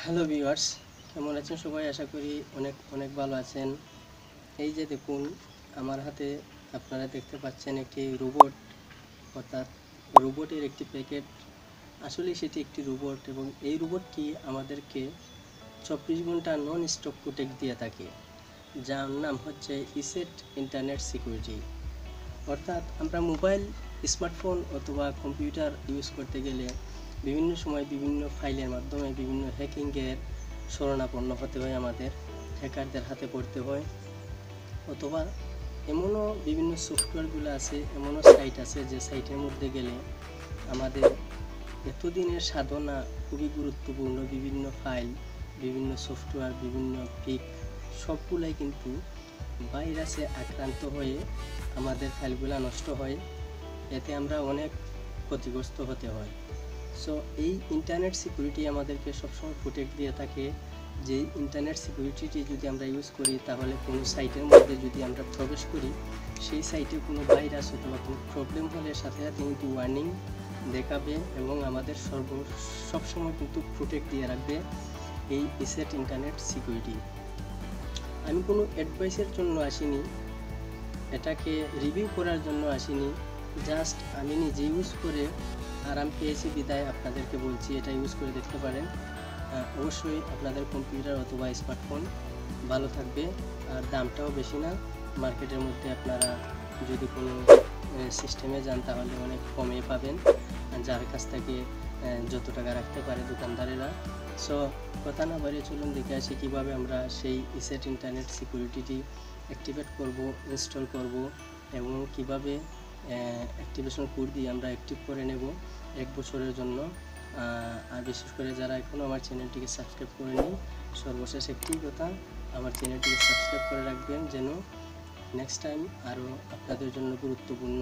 Hello viewers, কেমন আছেন সবাই? আশা করি অনেক অনেক ভালো আছেন। এই যে দেখুন, আমার হাতে আপনারা দেখতে পাচ্ছেন একটি রোবট, অর্থাৎ রোবটের একটি প্যাকেট। আসলে সেটি একটি রোবট এবং এই রোবটটি আমাদেরকে 24 ঘন্টা নন স্টপ প্রোটেক্ট দিয়ে থাকে, যার নাম হচ্ছে ইসেট ইন্টারনেট সিকিউরিটি। অর্থাৎ আমরা মোবাইল, স্মার্টফোন অথবা কম্পিউটার ইউজ করতে গেলে বিভিন্ন সময় বিভিন্ন ফাইলের মাধ্যমে বিভিন্ন হ্যাকিংয়ের শরণাপন্ন হতে হয়, আমাদের হ্যাকারদের হাতে পড়তে হয়। অথবা এমনও বিভিন্ন সফটওয়্যারগুলো আছে, এমনও সাইট আছে যে সাইটের মধ্যে গেলে আমাদের এতদিনের সাধনা খুবই গুরুত্বপূর্ণ বিভিন্ন ফাইল, বিভিন্ন সফটওয়্যার, বিভিন্ন পিক সবগুলাই কিন্তু ভাইরাসে আক্রান্ত হয়ে আমাদের ফাইলগুলো নষ্ট হয়। এতে আমরা অনেক ক্ষতিগ্রস্ত হতে হয়। সো এই ইন্টারনেট সিকিউরিটি আমাদেরকে সবসময় প্রোটেক্ট দিয়ে থাকে। যেই ইন্টারনেট সিকিউরিটিটি যদি আমরা ইউজ করি, তাহলে কোনো সাইটের মধ্যে যদি আমরা প্রবেশ করি, সেই সাইটে কোনো ভাইরাস অথবা কোনো প্রবলেম হলে সাথে সাথে কিন্তু ওয়ার্নিং দেখাবে এবং আমাদের সবসময় কিন্তু প্রোটেক্ট দিয়ে রাখবে এই ইসেট ইন্টারনেট সিকিউরিটি। আমি কোনো অ্যাডভাইসের জন্য আসিনি, এটাকে রিভিউ করার জন্য আসিনি, জাস্ট আমি নিজে ইউজ করে আরাম পেয়েছি বিদায় আপনাদেরকে বলছি এটা ইউজ করে দেখতে পারেন। অবশ্যই আপনাদের কম্পিউটার অথবা স্মার্টফোন ভালো থাকবে, আর দামটাও বেশি না। মার্কেটের মধ্যে আপনারা যদি কোনো সিস্টেমে যান তাহলে অনেক কমে পাবেন, যার কাছ থেকে যত টাকা রাখতে পারে দোকানদারেরা। সো কথা না বাড়িয়ে চলুন দেখে আসি কীভাবে আমরা সেই ইসেট ইন্টারনেট সিকিউরিটিটি অ্যাক্টিভেট করব, ইনস্টল করব এবং কিভাবে অ্যাক্টিভেশন কোড দিয়ে আমরা অ্যাক্টিভ করে নেব 1 বছরের জন্য। আর বিশেষ করে যারা এখনও আমার চ্যানেলটিকে সাবস্ক্রাইব করেনি, সর্বশেষ একটি কথা, আমার চ্যানেলটিকে সাবস্ক্রাইব করে রাখবেন যেন নেক্সট টাইম আরও আপনাদের জন্য গুরুত্বপূর্ণ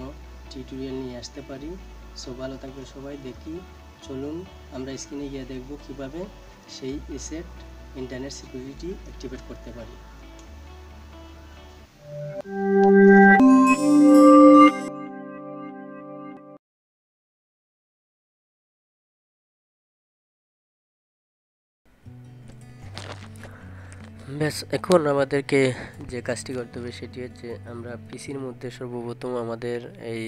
টিউটোরিয়াল নিয়ে আসতে পারি। সো ভালো থাকবেন সবাই। দেখি, চলুন আমরা স্ক্রিনে গিয়ে দেখব কিভাবে সেই ইসেট ইন্টারনেট সিকিউরিটি অ্যাক্টিভেট করতে পারি। ব্যাস, এখন আমাদেরকে যে কাজটি করতে হবে সেটি হচ্ছে আমরা পিসির মধ্যে সর্বপ্রথম আমাদের এই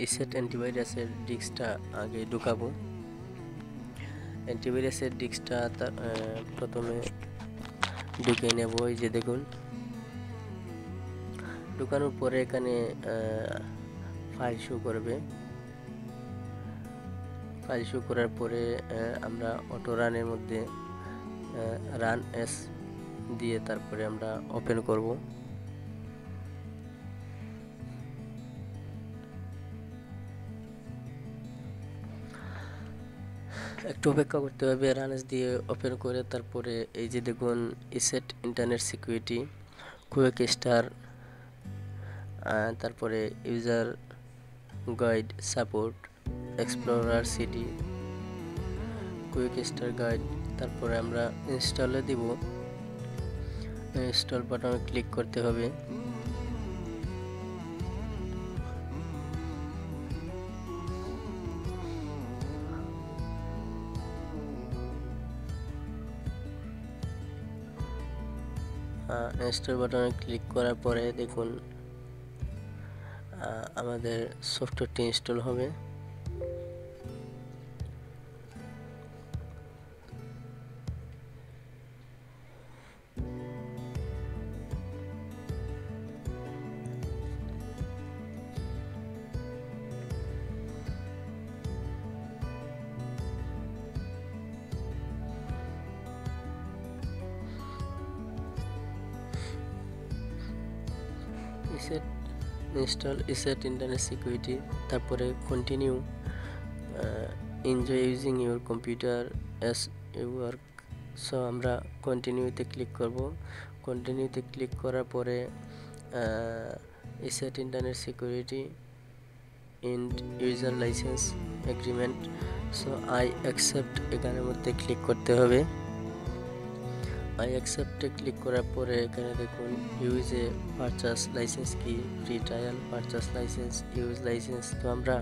ইসেট অ্যান্টিভাইরাসের ডিস্কটা আগে ঢুকাবো। অ্যান্টিভাইরাসের ডিস্কটা প্রথমে ঢুকিয়ে নেব। এই যে দেখুন, ঢুকানোর পরে এখানে ফাইল শো করবে। ফাইল শো করার পরে আমরা অটো রানের মধ্যে রান এস দিয়ে তারপরে আমরা ওপেন করব। একটু অপেক্ষা করতে হবে। রান এস দিয়ে ওপেন করে তারপরে এই যে দেখুন, ইসেট ইন্টারনেট সিকিউরিটি, কুইক স্টার, তারপরে user guide support, explorer CD, quick star guide. তারপরে আমরা ইনস্টলে দিব। ইনস্টল বাটনে ক্লিক করতে হবে। ইনস্টল বাটনে ক্লিক করার পরে দেখুন আমাদের সফটওয়্যারটি ইনস্টল হবে। ESET install ESET internet security, তারপরে continue, enjoy using your computer as you work. So আমরা কন্টিনিউতে ক্লিক করব। কন্টিনিউতে ক্লিক করার পরে ESET internet security end user licence agreement, so I accept এখানের মধ্যে ক্লিক করতে হবে। আই অ্যাকসেপ্টে ক্লিক করার পরে এখানে দেখুন ইউজ এ পারচেস লাইসেন্স কি, free trial, purchase licence, use licence. তো আমরা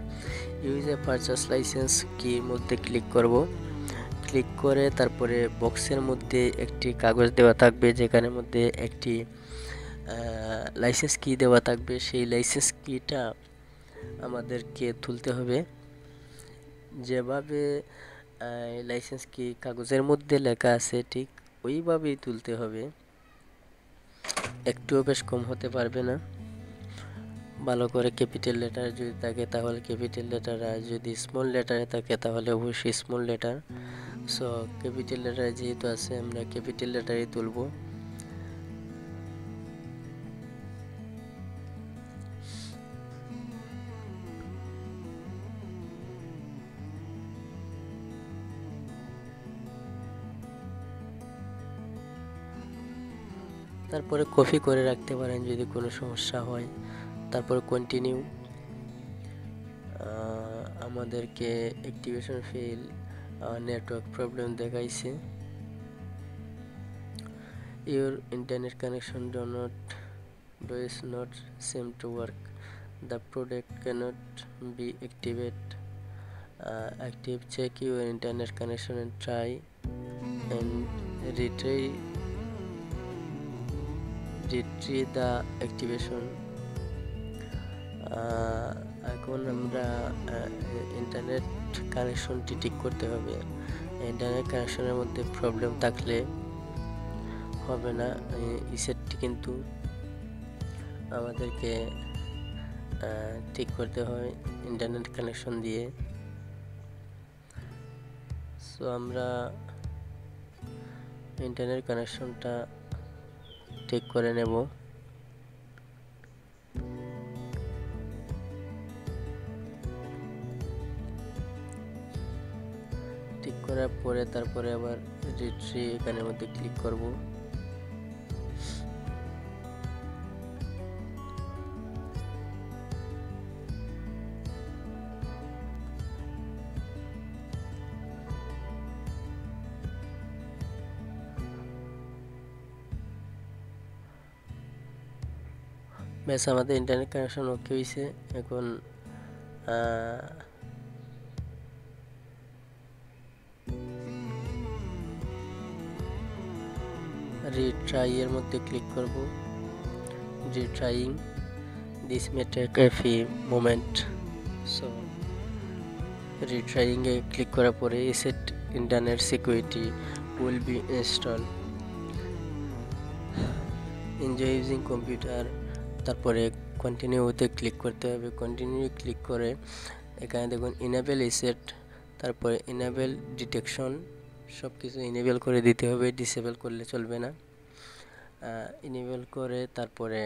ইউজ এ পারচেস লাইসেন্স কির মধ্যে ক্লিক করব। ক্লিক করে তারপরে বক্সের মধ্যে একটি কাগজ দেওয়া থাকবে, যেখানের মধ্যে একটি লাইসেন্স কি দেওয়া থাকবে। সেই লাইসেন্স কিটা আমাদেরকে তুলতে হবে। যেভাবে লাইসেন্স কি কাগজের মধ্যে লেখা আছে ঠিক ওইভাবেই তুলতে হবে, একটুও বেশ কম হতে পারবে না। ভালো করে ক্যাপিটাল লেটার যদি থাকে তাহলে ক্যাপিটাল লেটার, আর যদি স্মল লেটারে থাকে তাহলে অবশ্যই small letter. So capital letter যেহেতু আছে আমরা ক্যাপিটাল লেটারই তুলব। তারপরে কপি করে রাখতে পারেন যদি কোনো সমস্যা হয়। তারপরে কন্টিনিউ। আমাদেরকে অ্যাক্টিভেশন ফেল, নেটওয়ার্ক প্রবলেম দেখাইছে। Your internet connection does not seem to work, the product cannot be active, check your internet connection and try and retrieve the activation. এখন আমরা ইন্টারনেট কানেকশনটি ঠিক করতে হবে। ইন্টারনেট কানেকশনের মধ্যে প্রবলেম থাকলে হবে না। ইসেটটি কিন্তু আমাদেরকে ঠিক করতে হয় ইন্টারনেট কানেকশন দিয়ে। সো আমরা ইন্টারনেট কানেকশনটা ঠিক করে নেব। ঠিক করার পরে তারপরে আবার রিট্রিভ এখানের মধ্যে ক্লিক করব। ব্যাস আমাদের ইন্টারনেট কানেকশন ওকে হয়েছে। এখন রিট্রাই এর মধ্যে ক্লিক করব। Retrying this may take a few moment. So retrying এ ক্লিক করার পরে ESET internet security will be install, enjoy using computer. তারপরে কন্টিনিউতে ক্লিক করতে হবে। কন্টিনিউ ক্লিক করে এখানে দেখুন ইনেবল এসেট, তারপরে ইনেবল ডিটেকশন, সব কিছু ইনেবল করে দিতে হবে, ডিসেবল করলে চলবে না। ইনেবল করে তারপরে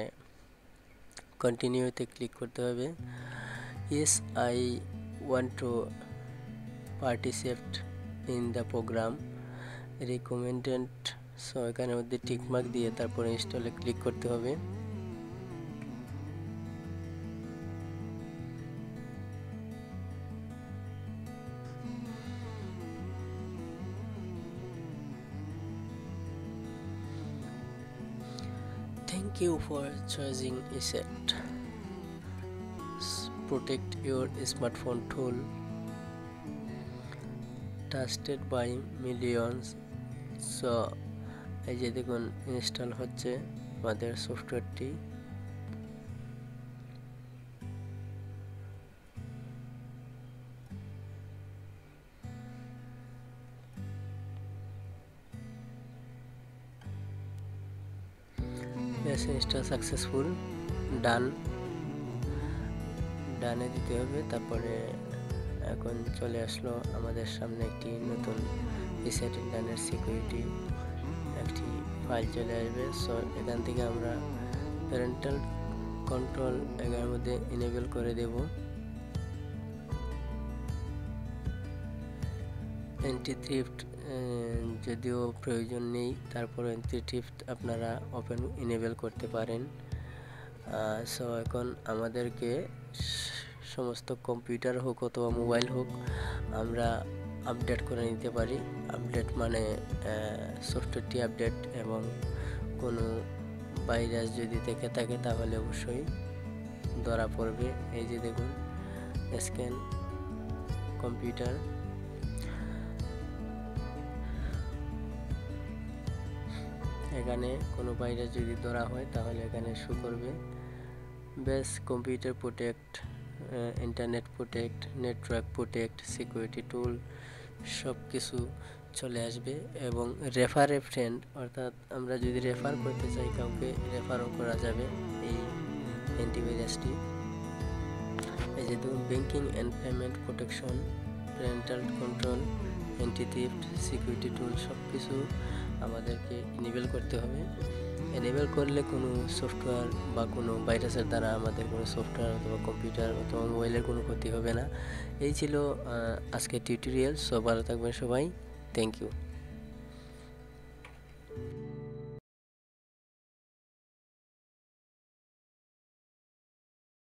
কন্টিনিউতে ক্লিক করতে হবে। Yes I want to participate in the programme recommended. So এখানের মধ্যে টিকমার্ক দিয়ে তারপরে ইনস্টলে ক্লিক করতে হবে। Thank you for choosing eset. Protect your smartphone tool, trusted by millions. So এই যে দেখুন ইনস্টল হচ্ছে আমাদের সফটওয়্যারটি। ব্যাস ইনস্টল সাকসেসফুল। ডানে দিতে হবে। তারপরে এখন চলে আসলো আমাদের সামনে একটি নতুন এসেট ইন্টারনেট সিকিউরিটি একটি ফাইল চলে আসবে। সো এখান থেকে আমরা প্যারেন্টাল কন্ট্রোল এর মধ্যে এনেবল করে দেব। অ্যান্টি থ্রিফট যদিও প্রয়োজন নেই, তারপর অ্যান্টি থ্রিফট আপনারা এনেবল করতে পারেন। সো এখন আমাদেরকে সমস্ত কম্পিউটার হোক অথবা মোবাইল হোক আমরা আপডেট করে নিতে পারি। আপডেট মানে সফটওয়্যারটি আপডেট, এবং কোনো ভাইরাস যদি থেকে থাকে তাহলে অবশ্যই ধরা পড়বে। এই যে দেখুন স্ক্যান কম্পিউটার। এখানে কোনো ভাইরাস যদি ধরা হয় তাহলে এখানে শো করবে। Base computer protect, internet protect, network protect, security tool সব কিছু চলে আসবে। এবং রেফার এ ফ্রেন্ড, অর্থাৎ আমরা যদি রেফার করতে চাই কাউকে, রেফারও করা যাবে এই অ্যান্টিভাইরাসটি। এই যে ধরুন banking and payment protection, parental control, anti theft, security tool সব কিছু আমাদেরকে এনেবল করতে হবে। এনেবল করলে কোনো সফটওয়্যার বা কোনো ভাইরাসের দ্বারা আমাদের কোনো সফটওয়্যার অথবা কম্পিউটার অথবা মোবাইলের কোনো ক্ষতি হবে না। এই ছিল আজকের টিউটোরিয়াল। সো ভালো থাকবেন সবাই, থ্যাংক ইউ।